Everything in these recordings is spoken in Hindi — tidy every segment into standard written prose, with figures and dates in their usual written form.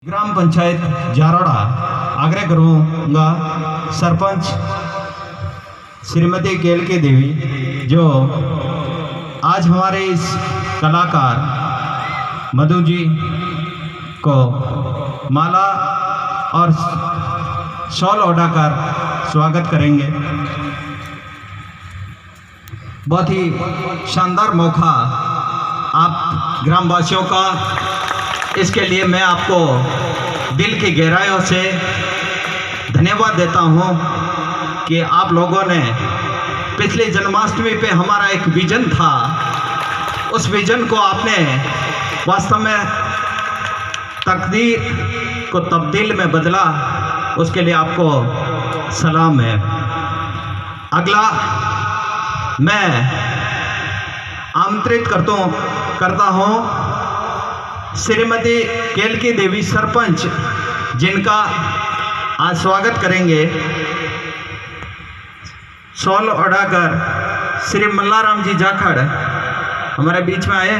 ग्राम पंचायत जारोड़ा आग्रह करूँगा सरपंच श्रीमती केलकी देवी जो आज हमारे इस कलाकार मधु जी को माला और शॉल ओढ़ाकर स्वागत करेंगे। बहुत ही शानदार मौका आप ग्रामवासियों का, इसके लिए मैं आपको दिल की गहराइयों से धन्यवाद देता हूं कि आप लोगों ने पिछली जन्माष्टमी पे हमारा एक विजन था, उस विजन को आपने वास्तव में तकदीर को तब्दील में बदला, उसके लिए आपको सलाम है। अगला मैं आमंत्रित करता हूं श्रीमती केलकी देवी सरपंच, जिनका आज स्वागत करेंगे। शॉल ओढ़ाकर श्री मल्लाराम जी जाखड़ हमारे बीच में आए।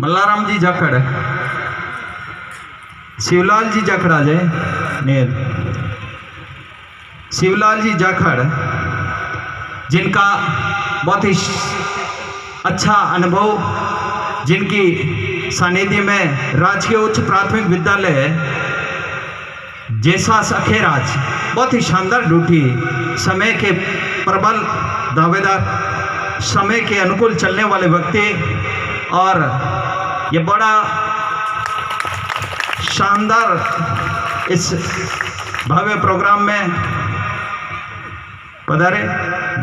मल्लाराम जी जाखड़, शिवलाल जी जाखड़ आ जाए। नेर शिवलाल जी जाखड़, जिनका बहुत ही अच्छा अनुभव, जिनकी सानिध्य में राजकीय उच्च प्राथमिक विद्यालय जैसा सखेराज बहुत ही शानदार ड्यूटी, समय के प्रबल दावेदार, समय के अनुकूल चलने वाले व्यक्ति, और ये बड़ा शानदार इस भव्य प्रोग्राम में पधारे।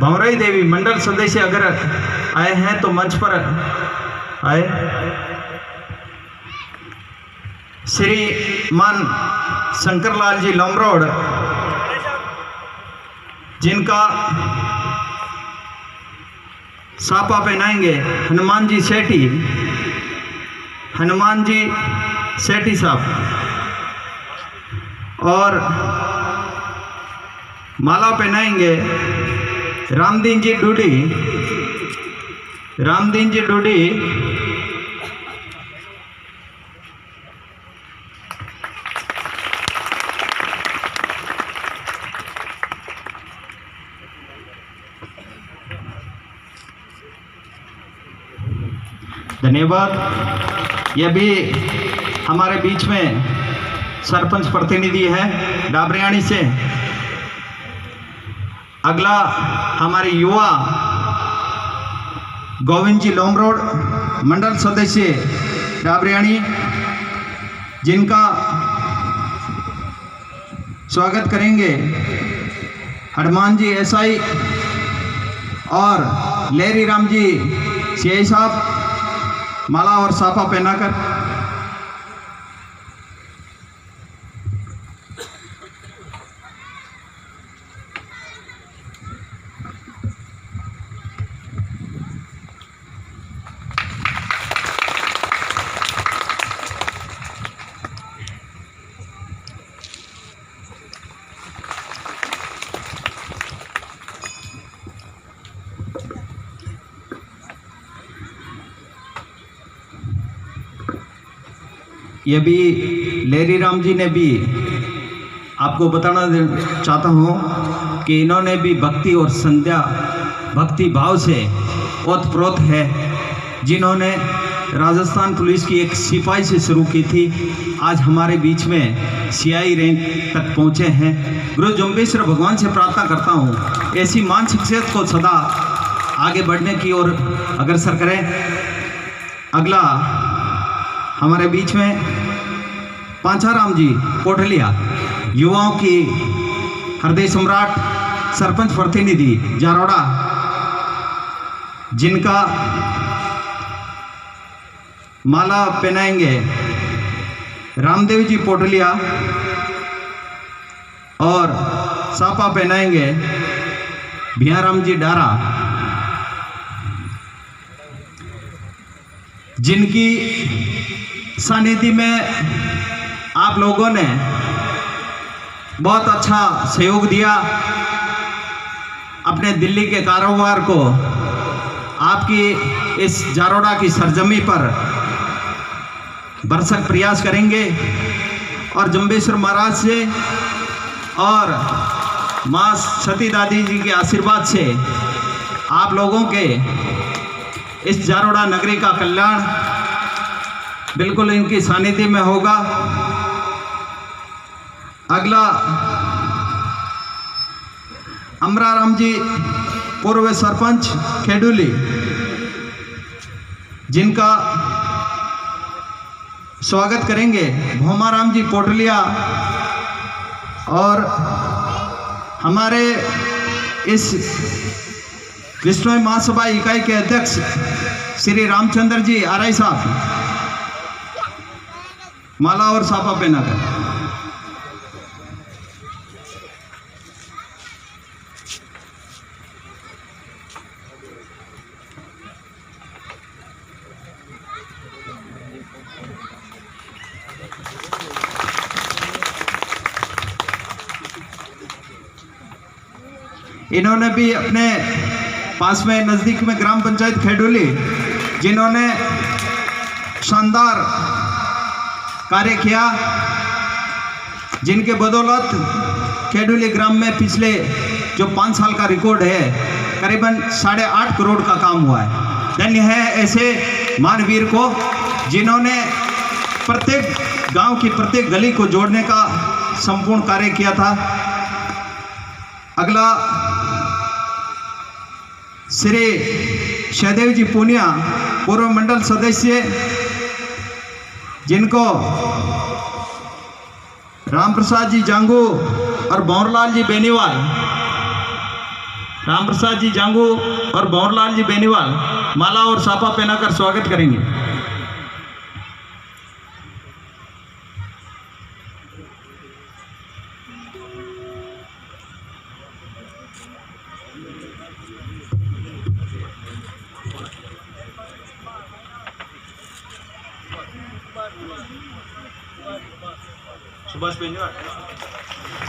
भंवराई देवी मंडल सदस्य अगर आए हैं तो मंच पर आए। श्रीमान शंकरलाल जी लमरोड, जिनका सापा पहनाएंगे हनुमान जी सेठी साहब, और माला पहनाएंगे रामदीन जी डूडी, धन्यवाद। यह भी हमारे बीच में सरपंच प्रतिनिधि है डाबरियाणी से। अगला हमारे युवा गोविंद जी लोमरोड मंडल सदस्य डाबरियाणी, जिनका स्वागत करेंगे हनुमान जी एसआई और लेरी राम जी सीआई साहब, माला और साफा पहनाकर। ये भी लेरी राम जी ने भी आपको बताना चाहता हूँ कि इन्होंने भी भक्ति और संध्या भक्ति भाव से ओतप्रोत है, जिन्होंने राजस्थान पुलिस की एक सिपाही से शुरू की थी, आज हमारे बीच में सीआई रैंक तक पहुँचे हैं। गुरु जम्बेश्वर भगवान से प्रार्थना करता हूँ ऐसी मान शख्सियत को सदा आगे बढ़ने की ओर अग्रसर करें। अगला हमारे बीच में पांचाराम जी कोटलिया, युवाओं की हृदय सम्राट, सरपंच प्रतिनिधि जारोड़ा, जिनका माला पहनाएंगे रामदेव जी पोटलिया और सापा पहनाएंगे भियाराम जी डारा, जिनकी सानिध्य में आप लोगों ने बहुत अच्छा सहयोग दिया। अपने दिल्ली के कारोबार को आपकी इस जारोड़ा की सरजमी पर भरसक प्रयास करेंगे और जम्बेश्वर महाराज से और माँ सती दादी जी के आशीर्वाद से आप लोगों के इस जारोड़ा नगरी का कल्याण बिल्कुल इनकी सानिध्य में होगा। अगला अमराराम जी पूर्व सरपंच खेडुली, जिनका स्वागत करेंगे भोमाराम जी पोटलिया और हमारे इस विष्णु महासभा इकाई के अध्यक्ष श्री रामचंद्र जी आरआई साहब माला और साफा पहना कर। इन्होंने भी अपने पास में नज़दीक में ग्राम पंचायत खेडुली, जिन्होंने शानदार कार्य किया, जिनके बदौलत खेडुली ग्राम में पिछले जो 5 साल का रिकॉर्ड है करीबन 8.5 करोड़ का काम हुआ है। धन्य है ऐसे मानवीर को, जिन्होंने प्रत्येक गांव की प्रत्येक गली को जोड़ने का संपूर्ण कार्य किया था। अगला श्री सहदेव जी पूनिया पूर्व मंडल सदस्य, जिनको राम प्रसाद जी जांगू और भंवरलाल जी बेनीवाल, राम प्रसाद जी जांगू और भंवरलाल जी बेनीवाल माला और साफा पहनाकर स्वागत करेंगे।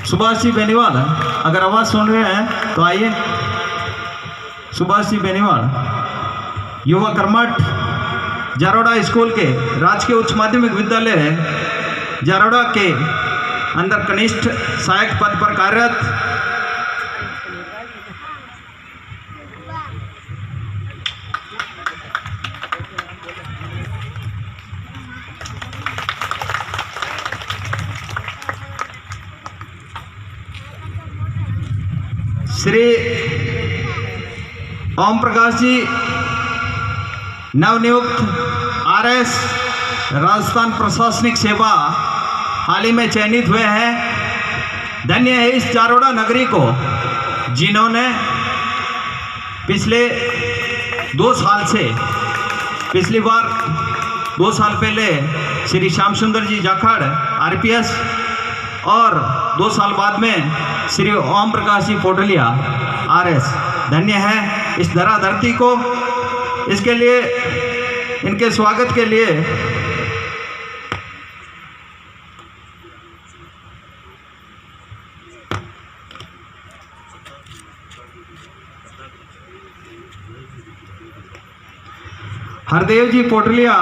सुभाष जी बेनीवाल, अगर आवाज सुन रहे हैं तो आइए। सुभाष जी बेनीवाल युवा कर्मठ, जारोड़ा स्कूल के राजकीय उच्च माध्यमिक विद्यालय है जारोड़ा के अंदर कनिष्ठ सहायक पद पर कार्यरत। श्री ओम प्रकाश जी नवनियुक्त आरएस राजस्थान प्रशासनिक सेवा हाल ही में चयनित हुए हैं। धन्य है इस जारोड़ा नगरी को, जिन्होंने पिछले 2 साल से, पिछली बार 2 साल पहले श्री श्याम सुंदर जी जाखड़ आरपीएस और 2 साल बाद में श्री ओम प्रकाश जी पोटलिया आरएस। धन्य है इस धरा धरती को, इसके लिए, इनके स्वागत के लिए हरदेव जी पोटलिया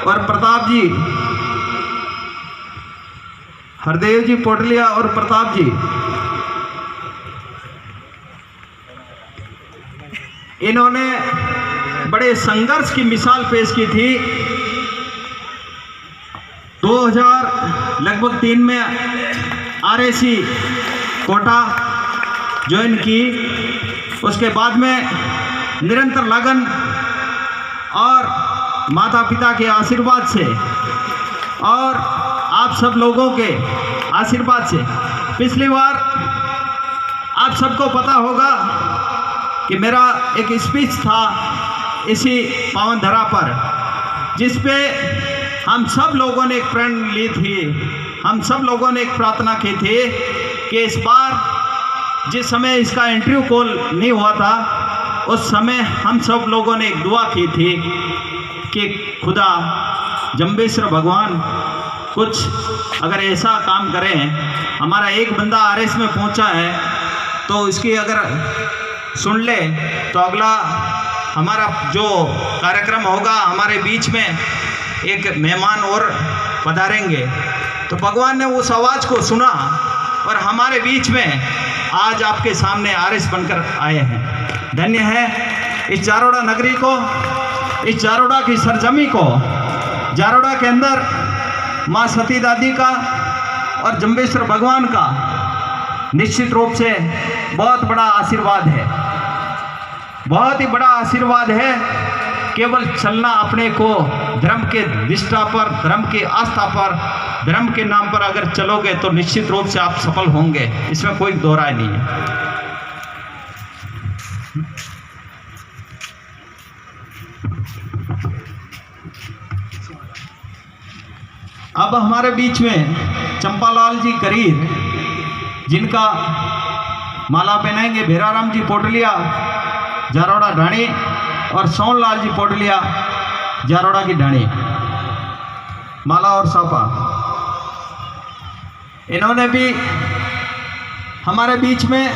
और प्रताप जी, हरदेव जी पोटलिया और प्रताप जी, इन्होंने बड़े संघर्ष की मिसाल पेश की थी। 2003 में आरएसी कोटा ज्वाइन की, उसके बाद में निरंतर लगन और माता पिता के आशीर्वाद से और आप सब लोगों के आशीर्वाद से, पिछली बार आप सबको पता होगा कि मेरा एक स्पीच था इसी पावन धरा पर, जिस पे हम सब लोगों ने एक प्रण ली थी, हम सब लोगों ने एक प्रार्थना की थी कि इस बार जिस समय इसका इंटरव्यू कॉल नहीं हुआ था, उस समय हम सब लोगों ने एक दुआ की थी कि खुदा जम्बेश्वर भगवान कुछ अगर ऐसा काम करें, हमारा एक बंदा आरएस में पहुंचा है तो इसकी अगर सुन ले तो अगला हमारा जो कार्यक्रम होगा हमारे बीच में एक मेहमान और पधारेंगे। तो भगवान ने उस आवाज़ को सुना और हमारे बीच में आज आपके सामने आरिस बनकर आए हैं। धन्य है इस जारोड़ा नगरी को, इस जारोड़ा की सरजमी को। जारोड़ा के अंदर माँ सती दादी का और जम्बेश्वर भगवान का निश्चित रूप से बहुत बड़ा आशीर्वाद है, बहुत ही बड़ा आशीर्वाद है। केवल चलना अपने को धर्म के निष्ठा पर, धर्म की आस्था पर, धर्म के नाम पर अगर चलोगे तो निश्चित रूप से आप सफल होंगे, इसमें कोई दो राय नहीं है। अब हमारे बीच में चंपालाल जी करीर, जिनका माला पहनाएंगे भेराराम जी पोटलिया जारोड़ा ढाणी और सोनलाल जी पोटलिया जारोड़ा की ढाणी, माला और सापा। इन्होंने भी हमारे बीच में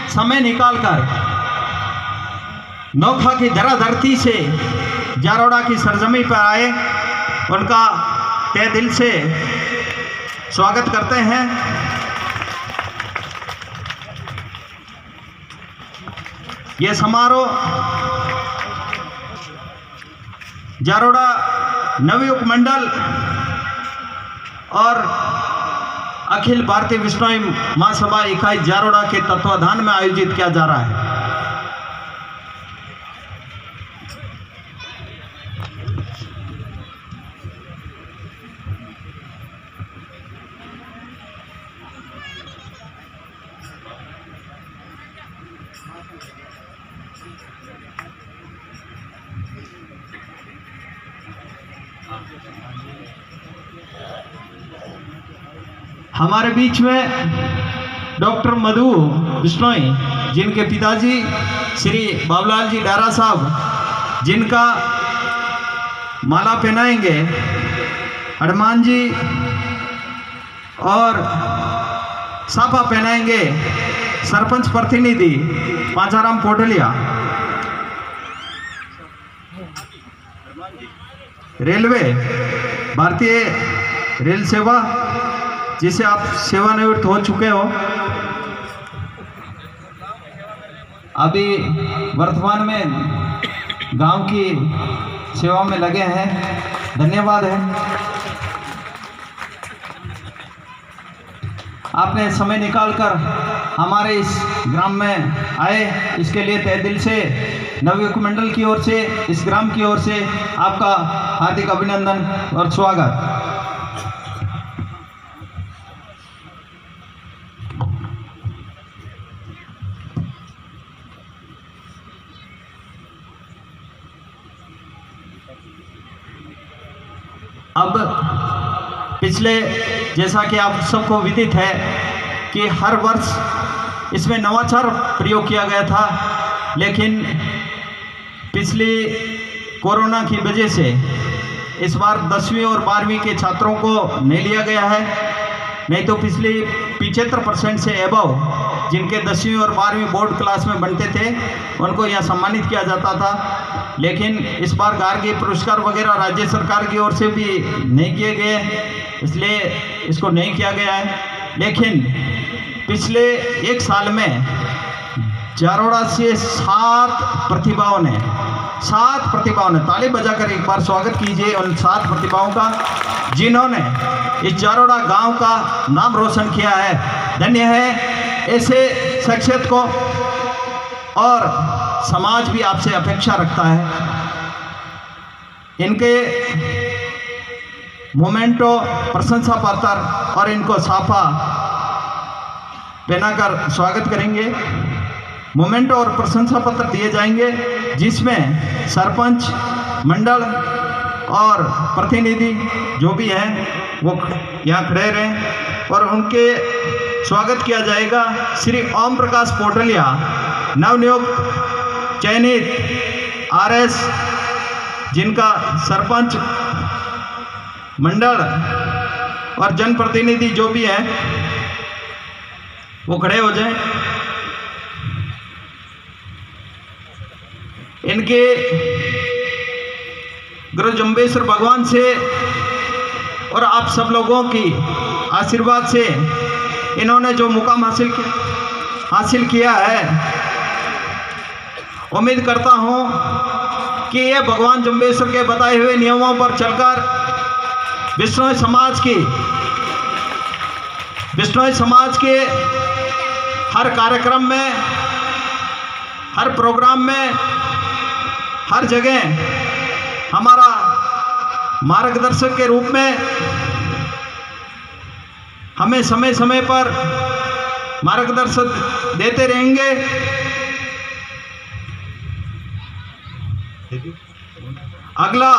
समय निकालकर नोखा की धरा धरती से जारोड़ा की सरजमी पर आए। उनका तहे दिल से स्वागत करते हैं। ये समारोह जारोड़ा नवयुग मंडल और अखिल भारतीय विश्नोई महासभा इकाई जारोड़ा के तत्वाधान में आयोजित किया जा रहा है। हमारे बीच में डॉक्टर मधु बिश्नोई, जिनके पिताजी श्री बाबूलाल जी डारा साहब, जिनका माला पहनाएंगे हनुमान जी और साफा पहनाएंगे सरपंच प्रतिनिधि पांचाराम पोटलिया। रेलवे, भारतीय रेल सेवा, जिसे आप सेवानिवृत्त हो चुके हो, अभी वर्तमान में गांव की सेवा में लगे हैं। धन्यवाद है, आपने समय निकालकर हमारे इस ग्राम में आए, इसके लिए तहे दिल से नवयुग मंडल की ओर से, इस ग्राम की ओर से आपका हार्दिक अभिनंदन और स्वागत। अब पिछले, जैसा कि आप सबको विदित है कि हर वर्ष इसमें नवाचार प्रयोग किया गया था, लेकिन पिछली कोरोना की वजह से इस बार 10वीं और 12वीं के छात्रों को नहीं लिया गया है। नहीं तो पिछली 75% से एबव जिनके 10वीं और 12वीं बोर्ड क्लास में बनते थे उनको यहाँ सम्मानित किया जाता था, लेकिन इस बार गार्गी पुरस्कार वगैरह राज्य सरकार की ओर से भी नहीं किए गए, इसलिए इसको नहीं किया गया है। लेकिन पिछले एक साल में जारोड़ा से 7 प्रतिभाओं ने ताली बजाकर एक बार स्वागत कीजिए उन 7 प्रतिभाओं का, जिन्होंने इस जारोड़ा गांव का नाम रोशन किया है। धन्य है ऐसे शख्सियत को, और समाज भी आपसे अपेक्षा रखता है। इनके मोमेंटो प्रशंसा पत्र और इनको साफा पहनाकर स्वागत करेंगे। मोमेंटो और प्रशंसा पत्र दिए जाएंगे, जिसमें सरपंच, मंडल और प्रतिनिधि जो भी हैं वो यहाँ खड़े रहें और उनके स्वागत किया जाएगा। श्री ओम प्रकाश पोटलिया, नवनियुक्त चयनित आरएस, जिनका सरपंच, मंडल और जनप्रतिनिधि जो भी है वो खड़े हो जाएं। इनके गुरु जम्बेश्वर भगवान से और आप सब लोगों की आशीर्वाद से इन्होंने जो मुकाम हासिल किया है, उम्मीद करता हूं कि ये भगवान जम्बेश्वर के बताए हुए नियमों पर चलकर बिश्नोई समाज के हर कार्यक्रम में, हर प्रोग्राम में, हर जगह हमारा मार्गदर्शक के रूप में हमें समय समय पर मार्गदर्शन देते रहेंगे। अगला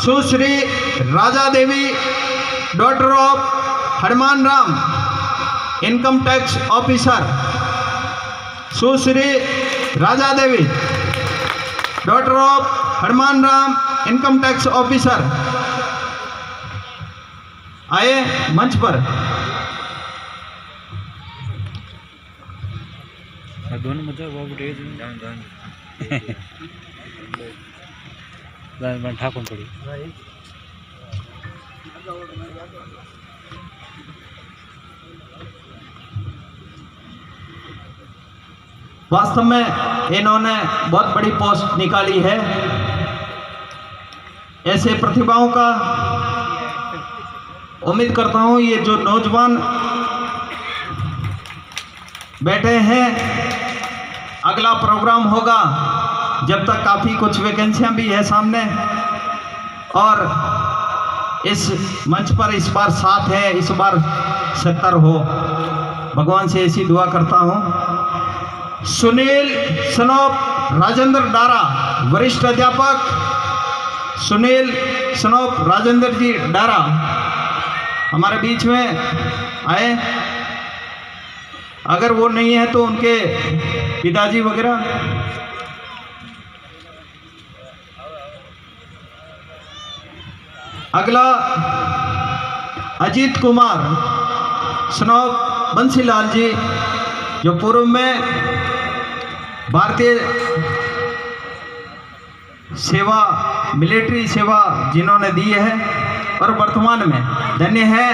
Sushri Raja Devi, daughter of Hanuman Ram, income tax officer. Sushri Raja Devi, daughter of Hanuman Ram, income tax officer, आए मंच पर। दोनों मतलब बाबू ठाकुर पड़ी। वास्तव में इन्होंने बहुत बड़ी पोस्ट निकाली है। ऐसे प्रतिभाओं का उम्मीद करता हूं ये जो नौजवान बैठे हैं, अगला प्रोग्राम होगा जब तक काफ़ी कुछ वैकेंसियां भी है सामने, और इस मंच पर इस बार 7 है, इस बार 70 हो, भगवान से ऐसी दुआ करता हूं। सुनील सनोप राजेंद्र डारा, वरिष्ठ अध्यापक सुनील सनोप राजेंद्र जी डारा हमारे बीच में आए। अगर वो नहीं है तो उनके पिताजी वगैरह। अगला अजीत कुमार सनोप बंसीलाल जी, जो पूर्व में भारतीय सेवा, मिलिट्री सेवा जिन्होंने दी है, और वर्तमान में धन्य है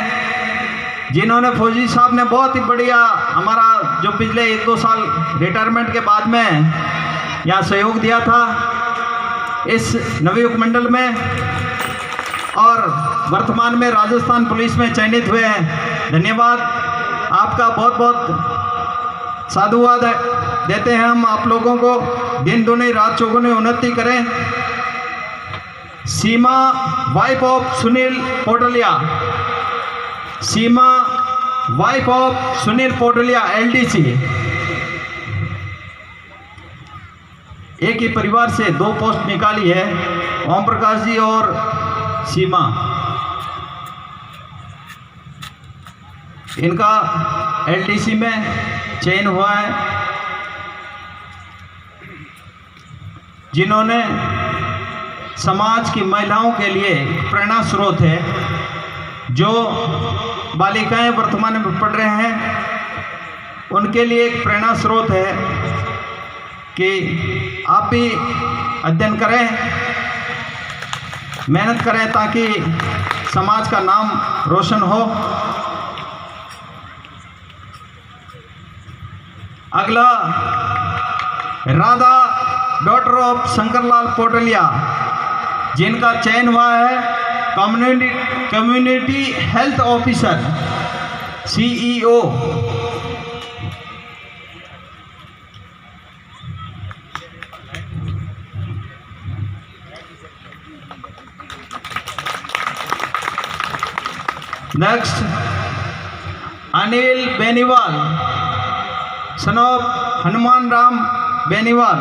जिन्होंने फौजी साहब ने बहुत ही बढ़िया हमारा जो पिछले 1-2 साल रिटायरमेंट के बाद में यहाँ सहयोग दिया था इस नवयुग मंडल में, और वर्तमान में राजस्थान पुलिस में चयनित हुए हैं। धन्यवाद आपका, बहुत बहुत साधुवाद देते हैं हम आप लोगों को। दिन दुनी रात चौगुनी उन्नति करें। Seema, wife of Sunil Potaliya, Seema wife of Sunil Potaliya LDC, एक ही परिवार से 2 पोस्ट निकाली है, ओम प्रकाश जी और सीमा। इनका LDC में चयन हुआ है, जिन्होंने समाज की महिलाओं के लिए प्रेरणा स्रोत है। जो बालिकाएं वर्तमान में पढ़ रहे हैं उनके लिए एक प्रेरणा स्रोत है कि आप भी अध्ययन करें, मेहनत करें ताकि समाज का नाम रोशन हो। अगला राधा, डॉटर ऑफ शंकरलाल पोटलिया, जिनका चयन हुआ है community health officer CEO। Next Anil Beniwal, son of Hanuman Ram Beniwal.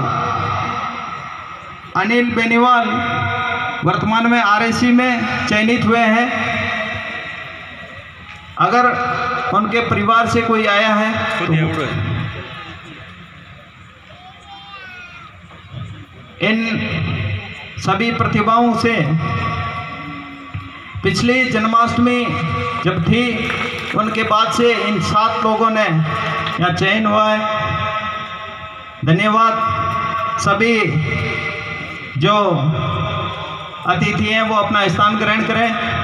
Anil Beniwal वर्तमान में RSC में चयनित हुए हैं। अगर उनके परिवार से कोई आया है तो इन सभी प्रतिभाओं से पिछली जन्माष्टमी जब थी उनके बाद से इन 7 लोगों ने यहाँ चयन हुआ है। धन्यवाद सभी जो अतिथि हैं वो अपना स्थान ग्रहण करें।